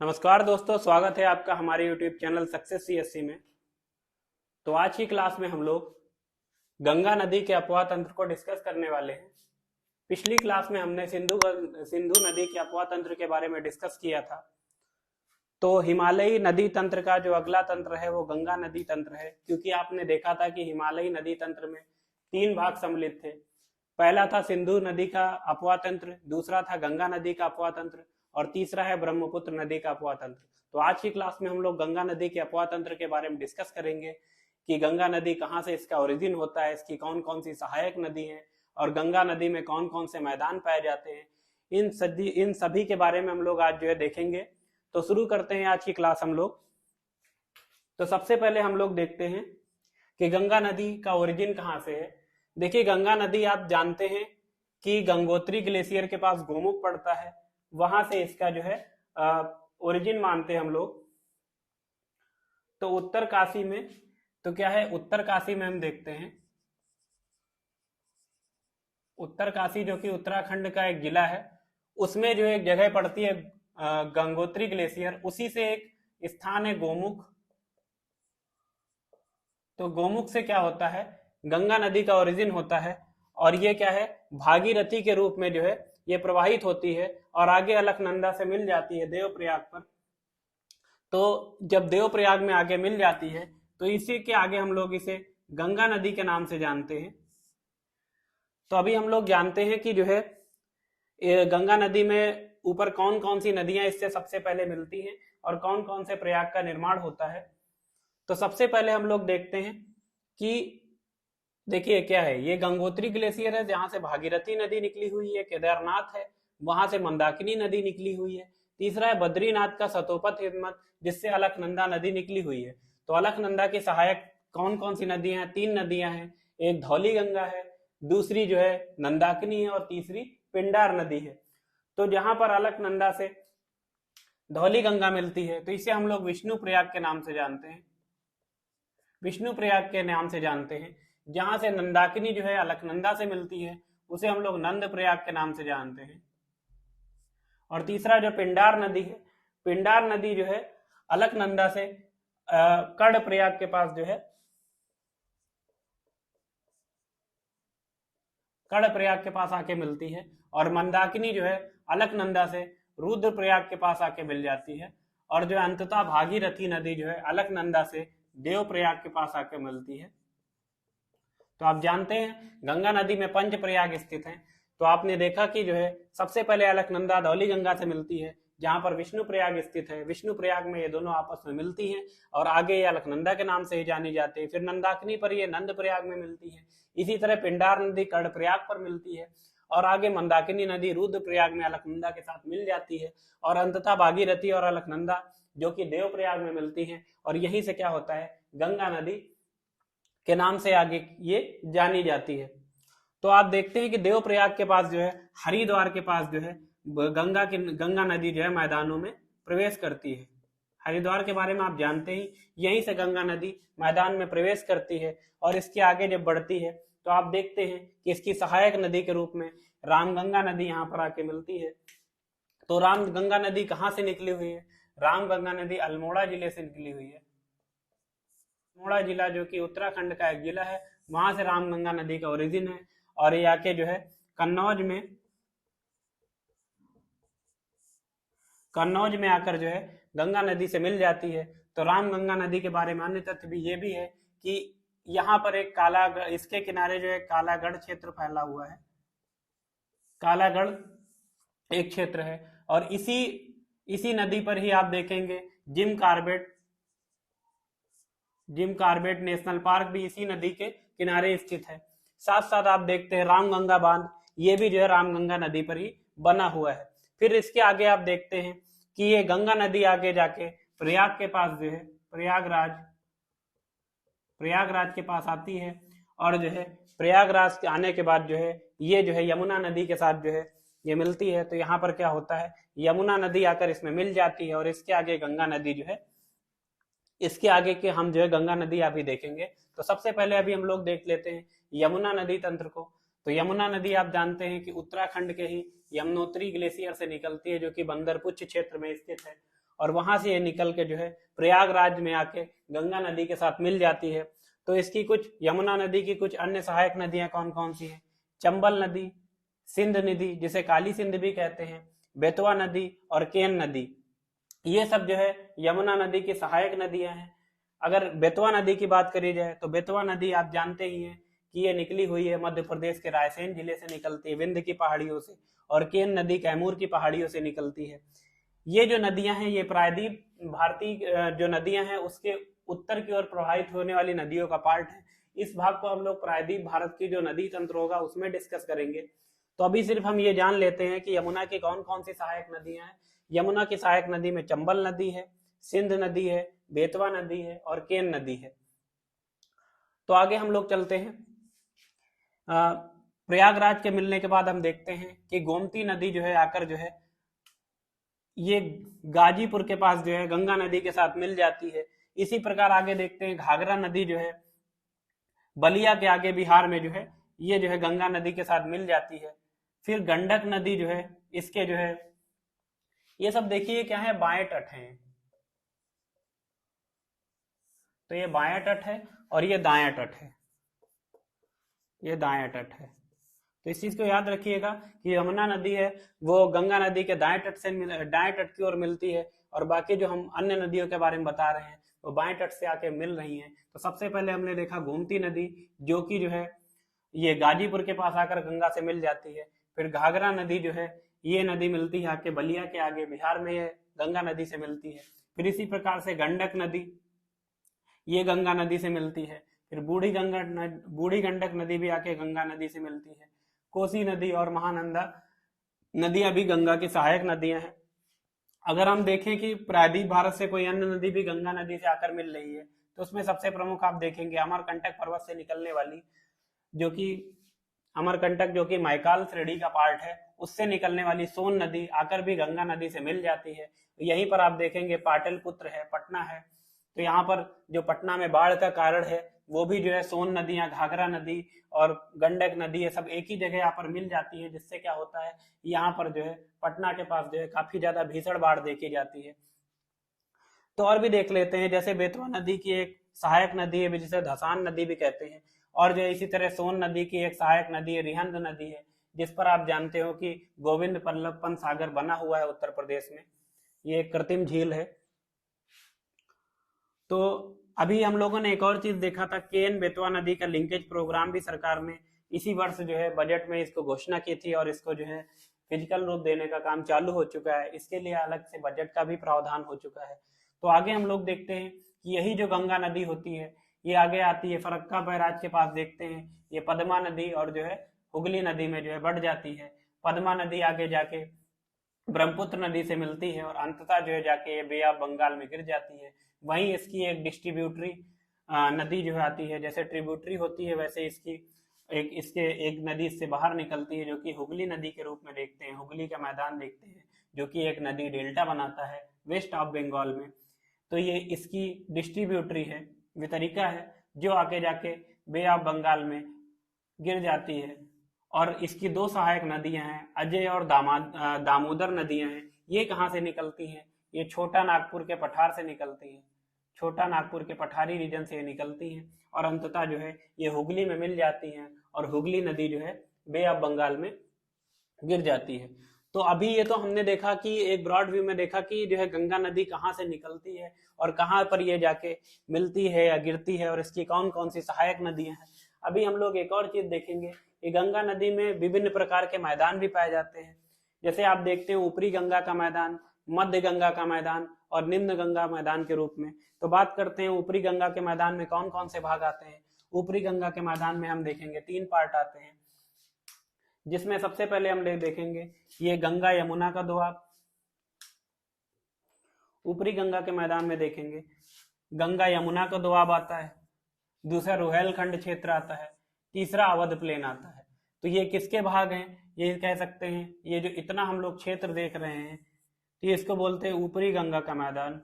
नमस्कार दोस्तों, स्वागत है आपका हमारे यूट्यूब चैनल सक्सेस सीएससी में। तो आज की क्लास में हम लोग गंगा नदी के अपवाह तंत्र को डिस्कस करने वाले हैं। पिछली क्लास में हमने सिंधु नदी के अपवाह तंत्र के बारे में डिस्कस किया था। तो हिमालयी नदी तंत्र का जो अगला तंत्र है वो गंगा नदी तंत्र है, क्योंकि आपने देखा था कि हिमालयी नदी तंत्र में 3 भाग सम्मिलित थे। पहला था सिंधु नदी का अपवाह तंत्र, दूसरा था गंगा नदी का अपवाह तंत्र और तीसरा है ब्रह्मपुत्र नदी का अपवाह तंत्र। तो आज की क्लास में हम लोग गंगा नदी के अपवाह तंत्र के बारे में डिस्कस करेंगे कि गंगा नदी कहाँ से इसका ओरिजिन होता है, इसकी कौन कौन सी सहायक नदी है और गंगा नदी में कौन कौन से मैदान पाए जाते हैं। इन सभी के बारे में हम लोग आज जो है देखेंगे। तो शुरू करते हैं आज की क्लास हम लोग। तो सबसे पहले हम लोग देखते हैं कि गंगा नदी का ओरिजिन कहाँ से है। देखिए, गंगा नदी आप जानते हैं कि गंगोत्री ग्लेशियर के पास गोमुख पड़ता है, वहां से इसका जो है ओरिजिन मानते हैं हम लोग। तो उत्तर काशी में तो क्या है, उत्तर काशी में हम देखते हैं, उत्तर काशी जो कि उत्तराखंड का एक जिला है, उसमें जो एक जगह पड़ती है गंगोत्री ग्लेशियर, उसी से एक स्थान है गोमुख। तो गोमुख से क्या होता है, गंगा नदी का ओरिजिन होता है और ये क्या है, भागीरथी के रूप में जो है ये प्रवाहित होती है और आगे अलकनंदा से मिल जाती है देवप्रयाग पर। तो जब देवप्रयाग में आगे मिल जाती है तो इसी के आगे हम लोग इसे गंगा नदी के नाम से जानते हैं। तो अभी हम लोग जानते हैं कि जो है गंगा नदी में ऊपर कौन कौन सी नदियां इससे सबसे पहले मिलती हैं और कौन कौन से प्रयाग का निर्माण होता है। तो सबसे पहले हम लोग देखते हैं कि देखिए क्या है, ये गंगोत्री ग्लेशियर है जहां से भागीरथी नदी निकली हुई है, केदारनाथ है वहां से मंदाकिनी नदी निकली हुई है, तीसरा है बद्रीनाथ का सतोपत हिमवत जिससे अलकनंदा नदी निकली हुई है। तो अलकनंदा की सहायक कौन कौन सी नदियां हैं, 3 नदियां हैं, एक धौली गंगा है, दूसरी जो है नंदाकिनी है और तीसरी पिंडार नदी है। तो जहां पर अलकनंदा से धौली गंगा मिलती है तो इसे हम लोग विष्णु प्रयाग के नाम से जानते हैं, विष्णु प्रयाग के नाम से जानते हैं। जहां से नंदाकिनी जो है अलकनंदा से मिलती है उसे हम लोग नंद प्रयाग के नाम से जानते हैं। और तीसरा जो पिंडार नदी है, पिंडार नदी जो है अलकनंदा से कर्ण प्रयाग के पास जो है, कर्ण प्रयाग के पास आके मिलती है और मंदाकिनी जो है अलकनंदा से रुद्र प्रयाग के पास आके मिल जाती है और जो अंततः भागीरथी नदी जो है अलकनंदा से देव प्रयाग के पास आके मिलती है। तो आप जानते हैं गंगा नदी में 5 प्रयाग स्थित हैं। तो आपने देखा कि जो है सबसे पहले अलकनंदा धौली गंगा से मिलती है जहां पर विष्णु प्रयाग स्थित है, विष्णु प्रयाग में ये दोनों आपस में मिलती हैं और आगे ये अलकनंदा के नाम से ही जानी जाती है। फिर नंदाकिनी पर ये नंद प्रयाग में मिलती है, इसी तरह पिंडार नदी कर्ण प्रयाग पर मिलती है और आगे मंदाकिनी नदी रुद्र प्रयाग में अलकनंदा के साथ मिल जाती है और अंततः भागीरथी और अलकनंदा जो कि देव प्रयाग में मिलती है और यहीं से क्या होता है, गंगा नदी के नाम से आगे ये जानी जाती है। तो आप देखते हैं कि देवप्रयाग के पास जो है, हरिद्वार के पास जो है गंगा नदी जो है मैदानों में प्रवेश करती है। हरिद्वार के बारे में आप जानते ही, यहीं से गंगा नदी मैदान में प्रवेश करती है और इसके आगे जब बढ़ती है तो आप देखते हैं कि इसकी सहायक नदी के रूप में रामगंगा नदी यहाँ पर आके मिलती है। तो रामगंगा नदी कहाँ से निकली हुई है, रामगंगा नदी अल्मोड़ा जिले से निकली हुई है। अल्मोड़ा जिला जो कि उत्तराखंड का एक जिला है, वहां से रामगंगा नदी का ओरिजिन है और ये आके जो है कन्नौज में आकर जो है गंगा नदी से मिल जाती है। तो रामगंगा नदी के बारे में अन्य तथ्य भी ये भी है कि यहाँ पर एक इसके किनारे जो है कालागढ़ क्षेत्र फैला हुआ है, कालागढ़ एक क्षेत्र है और इसी नदी पर ही आप देखेंगे जिम कार्बेट नेशनल पार्क भी इसी नदी के किनारे स्थित है। साथ साथ आप देखते हैं रामगंगा बांध, ये भी जो है रामगंगा नदी पर ही बना हुआ है। फिर इसके आगे आप देखते हैं कि ये गंगा नदी आगे जाके प्रयाग के पास जो है प्रयागराज के पास आती है और जो है प्रयागराज के आने के बाद जो है ये जो है यमुना नदी के साथ जो है ये मिलती है। तो यहाँ पर क्या होता है, यमुना नदी आकर इसमें मिल जाती है और इसके आगे गंगा नदी जो है, इसके आगे के हम जो है गंगा नदी अभी देखेंगे। तो सबसे पहले अभी हम लोग देख लेते हैं यमुना नदी तंत्र को। तो यमुना नदी आप जानते हैं कि उत्तराखंड के ही यमुनोत्री ग्लेशियर से निकलती है जो कि बंदरपुच्छ क्षेत्र में स्थित है और वहां से ये निकल के जो है प्रयागराज में आके गंगा नदी के साथ मिल जाती है। तो इसकी कुछ, यमुना नदी की कुछ अन्य सहायक नदियां कौन कौन सी हैं? चंबल नदी, सिंध नदी जिसे काली सिंध भी कहते हैं, बेतवा नदी और केन नदी, ये सब जो है यमुना नदी की सहायक नदियां हैं। अगर बेतवा नदी की बात करी जाए तो बेतवा नदी आप जानते ही हैं कि ये निकली हुई है मध्य प्रदेश के रायसेन जिले से निकलती है, विंध्य की पहाड़ियों से, और केन नदी कैमूर की पहाड़ियों से निकलती है। ये जो नदियां हैं ये प्रायद्वीप भारतीय जो नदियां हैं उसके उत्तर की ओर प्रवाहित होने वाली नदियों का पार्ट है। इस भाग को हम लोग प्रायद्वीप भारत की जो नदी तंत्र होगा उसमें डिस्कस करेंगे। तो अभी सिर्फ हम ये जान लेते हैं कि यमुना की कौन कौन सी सहायक नदियां हैं। यमुना की सहायक नदी में चंबल नदी है, सिंध नदी है, बेतवा नदी है और केन नदी है। तो आगे हम लोग चलते हैं। प्रयागराज के मिलने के बाद हम देखते हैं कि गोमती नदी जो है आकर जो है ये गाजीपुर के पास जो है गंगा नदी के साथ मिल जाती है। इसी प्रकार आगे देखते हैं घाघरा नदी जो है बलिया के आगे बिहार में जो है ये जो है गंगा नदी के साथ मिल जाती है। फिर गंडक नदी जो है इसके जो है ये सब देखिए क्या है, बाएं तट है। तो ये बाएं तट है और ये दायां तट है, ये दायां तट है। तो इस चीज को याद रखिएगा कि यमुना नदी है वो गंगा नदी के दाएं तट से दाएं तट की ओर मिलती है, और बाकी जो हम अन्य नदियों के बारे में बता रहे हैं वो बाएं तट से आके मिल रही हैं। तो सबसे पहले हमने देखा गोमती नदी जो कि जो है ये गाजीपुर के पास आकर गंगा से मिल जाती है। फिर घाघरा नदी जो है ये नदी मिलती है आके बलिया के आगे बिहार में, ये गंगा नदी से मिलती है। फिर इसी प्रकार से गंडक नदी ये गंगा नदी से मिलती है। फिर बूढ़ी गंडक नदी भी आके गंगा नदी से मिलती है। कोसी नदी और महानंदा नदियां भी गंगा की सहायक नदियां हैं। अगर हम देखें कि प्रायद्वीप भारत से कोई अन्य नदी भी गंगा नदी से आकर मिल रही है तो उसमें सबसे प्रमुख आप देखेंगे अमरकंटक पर्वत से निकलने वाली जो कि अमरकंटक जो कि मैकाल श्रेणी का पार्ट है उससे निकलने वाली सोन नदी आकर भी गंगा नदी से मिल जाती है। यहीं पर आप देखेंगे पाटलिपुत्र है, पटना है। तो यहाँ पर जो पटना में बाढ़ का कारण है वो भी जो है सोन नदियां, घाघरा नदी और गंडक नदी ये सब एक ही जगह यहाँ पर मिल जाती है, जिससे क्या होता है यहाँ पर जो है पटना के पास जो है काफी ज्यादा भीषण बाढ़ देखी जाती है। तो और भी देख लेते हैं, जैसे बेतवा नदी की एक सहायक नदी है जिसे धसान नदी भी कहते हैं, और जो इसी तरह सोन नदी की एक सहायक नदी है रिहंद नदी है, जिस पर आप जानते हो कि गोविंद बल्लभ पंत सागर बना हुआ है उत्तर प्रदेश में। ये एक कृत्रिम झील है। तो अभी हम लोगों ने एक और चीज देखा था, केन बेतवा नदी का लिंकेज प्रोग्राम भी सरकार ने इसी वर्ष जो है बजट में इसको घोषणा की थी, और इसको जो है फिजिकल रूप देने का काम चालू हो चुका है। इसके लिए अलग से बजट का भी प्रावधान हो चुका है। तो आगे हम लोग देखते हैं कि यही जो गंगा नदी होती है ये आगे आती है फरक्का बैराज के पास, देखते हैं ये पद्मा नदी और जो है हुगली नदी में जो है बढ़ जाती है। पद्मा नदी आगे जाके ब्रह्मपुत्र नदी से मिलती है और अंततः जो है जाके ये बे ऑफ बंगाल में गिर जाती है। वहीं इसकी एक डिस्ट्रीब्यूटरी नदी जो है आती है, जैसे ट्रिब्यूटरी होती है वैसे इसकी एक नदी इससे बाहर निकलती है जो कि हुगली नदी के रूप में देखते हैं। हुगली का मैदान देखते हैं जो कि एक नदी डेल्टा बनाता है वेस्ट ऑफ बंगाल में। तो ये इसकी डिस्ट्रीब्यूटरी है, वितरिका है, जो आके जाके बे ऑफ बंगाल में गिर जाती है। और इसकी दो सहायक नदियां हैं, अजय और दामोदर नदियां हैं। ये कहाँ से निकलती हैं? ये छोटा नागपुर के पठार से निकलती हैं, छोटा नागपुर के पठारी रीजन से निकलती हैं और अंततः जो है ये हुगली में मिल जाती हैं, और हुगली नदी जो है बे ऑफ बंगाल में गिर जाती है। तो अभी ये तो हमने देखा कि एक ब्रॉड व्यू में देखा कि जो है गंगा नदी कहाँ से निकलती है और कहाँ पर ये जाके मिलती है या गिरती है, और इसकी कौन कौन सी सहायक नदियां हैं। अभी हम लोग एक और चीज देखेंगे कि गंगा नदी में विभिन्न प्रकार के मैदान भी पाए जाते हैं। जैसे आप देखते हैं ऊपरी गंगा का मैदान, मध्य गंगा का मैदान और निम्न गंगा मैदान के रूप में। तो बात करते हैं ऊपरी गंगा के मैदान में कौन कौन से भाग आते हैं। ऊपरी गंगा के मैदान में हम देखेंगे 3 पार्ट आते हैं, जिसमें सबसे पहले हम देखेंगे ये गंगा यमुना का दोआब। ऊपरी गंगा के मैदान में देखेंगे गंगा यमुना का दोआब आता है, दूसरा रुहेलखंड क्षेत्र आता है, तीसरा अवध प्लेन आता है। तो ये किसके भाग हैं? ये कह सकते हैं ये जो इतना हम लोग क्षेत्र देख रहे हैं तो इसको बोलते हैं ऊपरी गंगा का मैदान।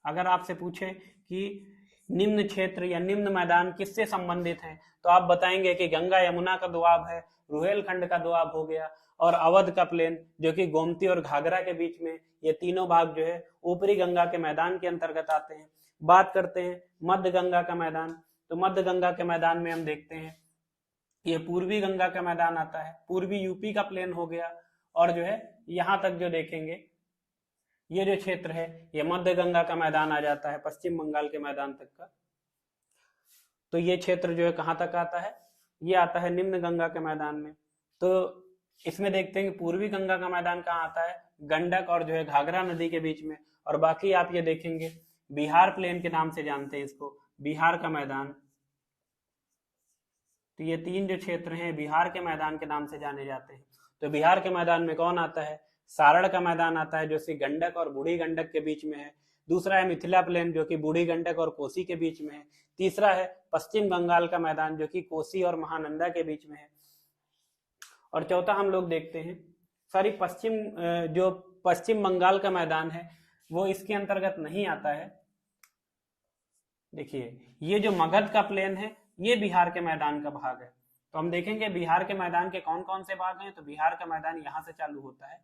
अगर आपसे पूछे कि निम्न क्षेत्र या निम्न मैदान किससे संबंधित है, तो आप बताएंगे कि गंगा यमुना का दोआब है, रुहेलखंड का दोआब हो गया, और अवध का प्लेन जो कि गोमती और घाघरा के बीच में, ये तीनों भाग जो है ऊपरी गंगा के मैदान के अंतर्गत आते हैं। बात करते हैं मध्य गंगा का मैदान, तो मध्य गंगा के मैदान में हम देखते हैं ये पूर्वी गंगा का मैदान आता है, पूर्वी यूपी का प्लेन हो गया, और जो है यहां तक जो देखेंगे ये जो क्षेत्र है ये मध्य गंगा का मैदान आ जाता है, पश्चिम बंगाल के मैदान तक का। तो ये क्षेत्र जो है कहाँ तक आता है, ये आता है निम्न गंगा के मैदान में। तो इसमें देखते हैं कि पूर्वी गंगा का मैदान कहाँ आता है, गंडक और जो है घाघरा नदी के बीच में। और बाकी आप ये देखेंगे बिहार प्लेन के नाम से जानते हैं इसको, बिहार का मैदान। तो ये तीन जो क्षेत्र हैं बिहार के मैदान के नाम से जाने जाते हैं। तो बिहार के मैदान में कौन आता है, सारण का मैदान आता है जो कि गंडक और बूढ़ी गंडक के बीच में है। दूसरा है मिथिला प्लेन जो कि बूढ़ी गंडक और कोसी के बीच में है। तीसरा है पश्चिम बंगाल का मैदान जो कि कोसी और महानंदा के बीच में है। और चौथा हम लोग देखते हैं जो पश्चिम बंगाल का मैदान है वो इसके अंतर्गत नहीं आता है। देखिए ये जो मगध का प्लेन है ये बिहार के मैदान का भाग है। तो हम देखेंगे बिहार के मैदान के कौन कौन से भाग हैं। तो बिहार का मैदान यहाँ से चालू होता है,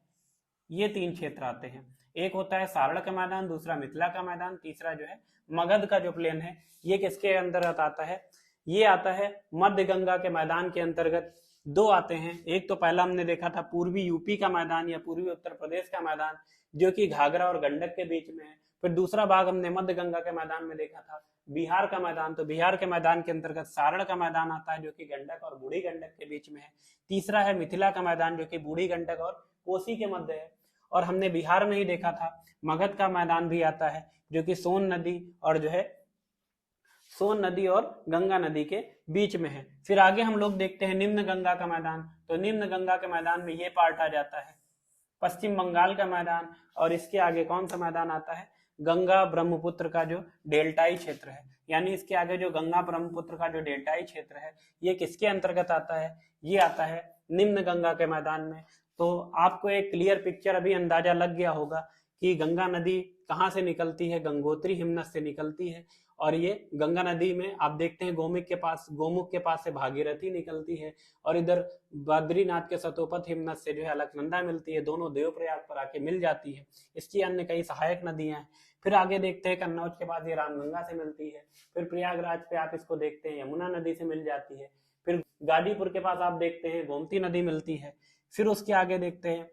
ये तीन क्षेत्र आते हैं। एक होता है सारण का मैदान, दूसरा मिथिला का मैदान, तीसरा जो है मगध का जो प्लेन है ये किसके अंतर्गत आता है, ये आता है मध्य गंगा के मैदान के अंतर्गत। दो आते हैं, एक तो पहला हमने देखा था पूर्वी यूपी का मैदान या पूर्वी उत्तर प्रदेश का मैदान जो कि घाघरा और गंडक के बीच में है। फिर दूसरा भाग हमने मध्य गंगा के मैदान में देखा था बिहार का मैदान। तो बिहार के मैदान के अंतर्गत सारण का मैदान आता है जो कि गंडक और बूढ़ी गंडक के बीच में है। तीसरा है मिथिला का मैदान जो कि बूढ़ी गंडक और कोसी के मध्य है। और हमने बिहार में ही देखा था मगध का मैदान भी आता है जो कि सोन नदी और गंगा नदी के बीच में है। फिर आगे हम लोग देखते हैं निम्न गंगा का मैदान। तो निम्न गंगा के मैदान में ये पार्ट आ जाता है पश्चिम बंगाल का मैदान, और इसके आगे कौन सा मैदान आता है, गंगा ब्रह्मपुत्र का जो डेल्टाई क्षेत्र है। यानी इसके आगे जो गंगा ब्रह्मपुत्र का जो डेल्टाई क्षेत्र है ये किसके अंतर्गत आता है, ये आता है निम्न गंगा के मैदान में। तो आपको एक क्लियर पिक्चर अभी अंदाजा लग गया होगा कि गंगा नदी कहाँ से निकलती है, गंगोत्री हिमनद से निकलती है। और ये गंगा नदी में आप देखते हैं गोमुख के पास से भागीरथी निकलती है, और इधर बद्रीनाथ के सतोपथ हिमनद से जो है अलकनंदा मिलती है, दोनों देवप्रयाग पर आके मिल जाती है। इसकी अन्य कई सहायक नदियां हैं। फिर आगे देखते हैं कन्नौज के पास ये रामगंगा से मिलती है। फिर प्रयागराज पे आप इसको देखते हैं यमुना नदी से मिल जाती है। फिर गाजीपुर के पास आप देखते हैं गोमती नदी मिलती है। फिर उसके आगे देखते हैं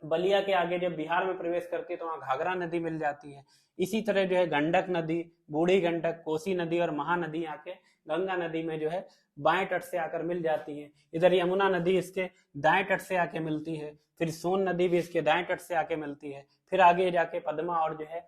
बलिया के आगे जब बिहार में प्रवेश करती है तो वहां घाघरा नदी मिल जाती है। इसी तरह जो है गंडक नदी, बूढ़ी गंडक, कोसी नदी और महानदी आके गंगा नदी में जो है बाएं तट से आकर मिल जाती है। इधर यमुना नदी इसके दाएं तट से आके मिलती है। फिर सोन नदी भी इसके दाएं तट से आके मिलती है। फिर आगे जाके पद्मा और जो है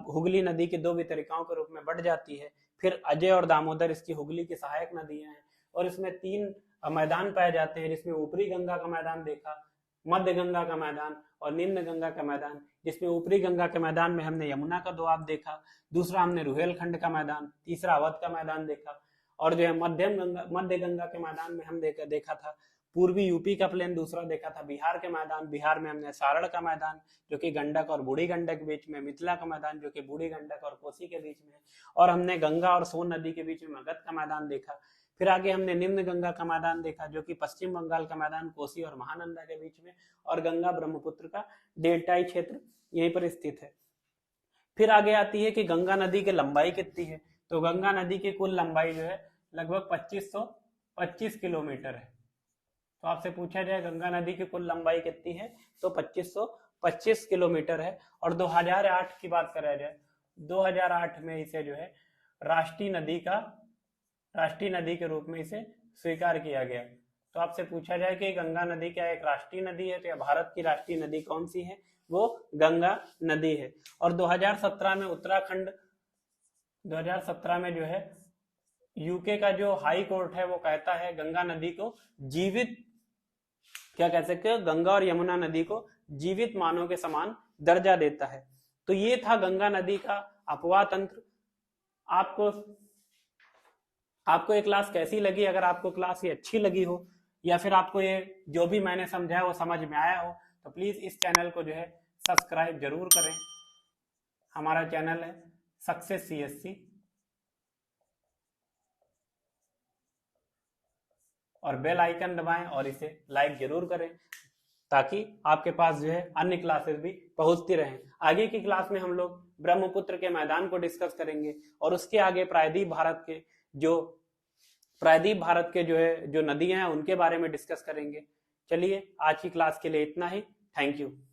हुगली नदी की दो वितरिकाओं के रूप में बढ़ जाती है। फिर अजय और दामोदर इसकी हुगली की सहायक नदियां हैं। और इसमें तीन मैदान पाए जाते हैं जिसमें ऊपरी गंगा का मैदान देखा, मध्य गंगा का मैदान और निम्न गंगा का मैदान। जिसमें ऊपरी गंगा के मैदान में हमने यमुना का दोआब देखा, दूसरा हमने रुहेलखंड का मैदान, तीसरा अवध का मैदान देखा। और जो है मध्य गंगा के मैदान में हम देखा था पूर्वी यूपी का प्लेन, दूसरा देखा था बिहार के मैदान। बिहार में हमने सारण का मैदान जो कि गंडक और बूढ़ी गंडक के बीच में, मिथिला का मैदान जो कि बूढ़ी गंडक और कोसी के बीच में, और हमने गंगा और सोन नदी के बीच में मगध का मैदान देखा। फिर आगे हमने निम्न गंगा का मैदान देखा जो कि पश्चिम बंगाल का मैदान कोसी और महानंदा के बीच में, और गंगा ब्रह्मपुत्र का डेल्टाई क्षेत्र यहीं पर स्थित है। फिर आगे आती है कि गंगा नदी की लंबाई कितनी है। तो गंगा नदी की कुल लंबाई जो है लगभग 2525 किलोमीटर है। तो आपसे पूछा जाए गंगा नदी की कुल लंबाई कितनी है तो 2525 किलोमीटर है। और 2008 की बात करा जाए, 2008 में इसे जो है राष्ट्रीय नदी के रूप में इसे स्वीकार किया गया। तो आपसे पूछा जाए कि गंगा नदी क्या एक राष्ट्रीय नदी है, तो या भारत की राष्ट्रीय नदी कौन सी है, वो गंगा नदी है। और 2017 में जो है यूके का जो हाई कोर्ट है वो कहता है गंगा नदी को जीवित, क्या कह सकते हो, गंगा और यमुना नदी को जीवित मानव के समान दर्जा देता है। तो ये था गंगा नदी का अपवाह तंत्र। आपको ये क्लास कैसी लगी? अगर आपको क्लास ये अच्छी लगी हो या फिर आपको ये जो भी मैंने समझाया वो समझ में आया हो तो प्लीज इस चैनल को जो है सब्सक्राइब जरूर करें। हमारा चैनल है सक्सेस CSC। और बेल आइकन दबाएं और इसे लाइक जरूर करें ताकि आपके पास जो है अन्य क्लासेस भी पहुंचती रहें। आगे की क्लास में हम लोग ब्रह्मपुत्र के मैदान को डिस्कस करेंगे और उसके आगे प्रायद्वीप भारत के जो नदियां हैं उनके बारे में डिस्कस करेंगे। चलिए आज की क्लास के लिए इतना ही। Thank you.